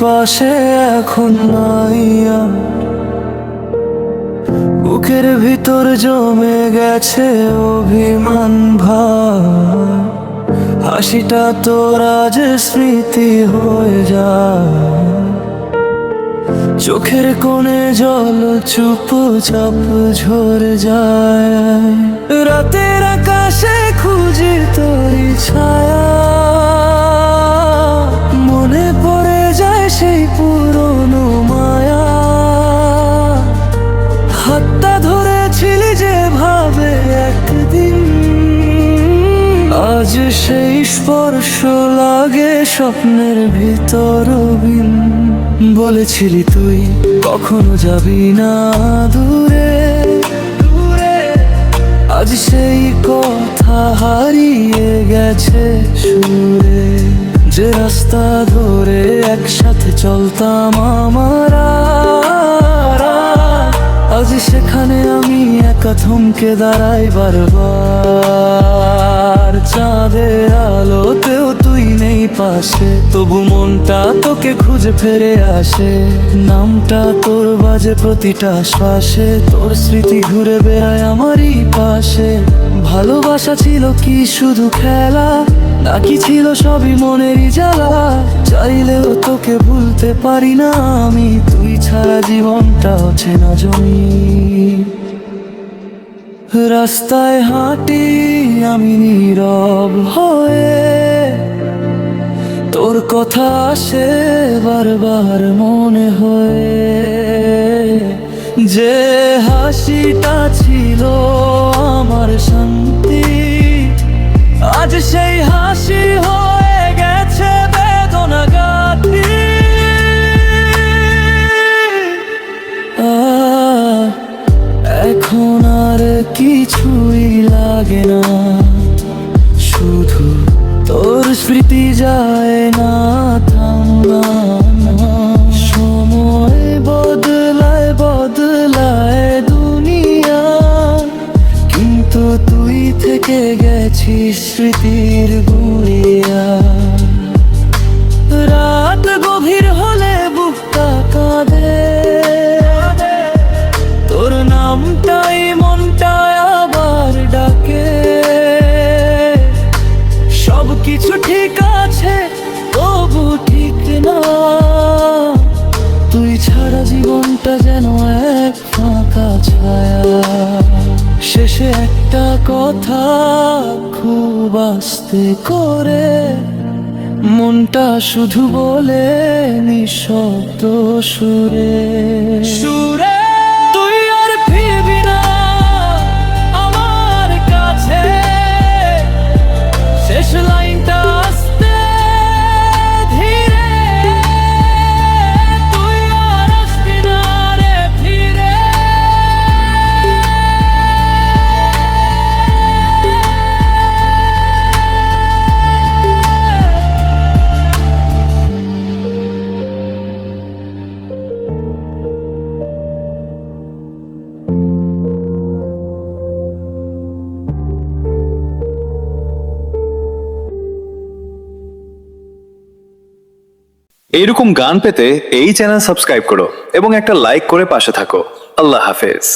পাশে এখন নাই আর। বুকের ভিতর জমে গেছে অভিমান ভার, হাসিটা তোর আজ স্মৃতি হয়ে যায়। চোখের কোণে জল চুপচাপ ঝরে যায়। রাতের আকাশে খুঁজি তোরি ছায়া, মনে পড়ে যায় সেই পুরনো মায়া। হাতটা ধরেছিলি যেভাবে একদিন, আজ সেই স্পর্শ লাগে স্বপ্নের ভিতর বিন। বলেছিলি তুই কখনো যাবি না দূরে দূরে, আজ সেই কথা হারিয়ে গেছে সুরে। যে রাস্তা ধরে একসাথে চলতাম আমরা, আজ সেখানে আমি একা থমকে দাঁড়াই বারবার। চাঁদের আলোতেও তুই নেই পাশে, তবু মনটা তোকে খুঁজে ফিরে আসে। নামটা তোর বাজে প্রতিটা শ্বাসে, তোর স্মৃতি ঘুরে বেড়ায় আমারই পাশে। ভালোবাসা ছিল কি শুধু খেলা, নাকি ছিল সবই মনেরই জ্বালা? চাইলেও তোকে ভুলতে পারি না আমি, তুই ছাড়া জীবনটা অচেনা জমি। রাস্তায় হাঁটি আমি নীরব হয়ে, তোর কথা আসে বারবার মনে হয়ে। যে হাসিটা ছিল আমার শান্তি, আজ সেই হাসি হয়ে গেছে বেদনা গাথি। এখন আর কিছুই লাগে না, শুধু তোর স্মৃতি যায় না থামা। সময় বদলায় বদলায় দুনিয়া, কিন্তু তুই থেকে গেছিস স্মৃতির গুড়িয়া। রাত গভীর হলে বুকটা কাঁদে, তোর নামটাই মনটায় আবার ডাকে। সব কিছু ঠিক আছে তবু ঠিক না, তুই ছাড়া জীবনটা যেন এক ফাঁকা ছায়া। শেষে একটা কথা খুব আস্তে করে মনটা শুধু বলে নিঃশব্দ সুরে সুরে, তুই আর ফিরবি না আমার কাছে। শেষ লাইনটা আস্তে ধীরে, তুই আর আসবি না রে ফিরে। এইরকম গান পেতে এই চ্যানেল সাবস্ক্রাইব করো এবং একটা লাইক করে পাশে থাকো। আল্লাহ হাফেজ।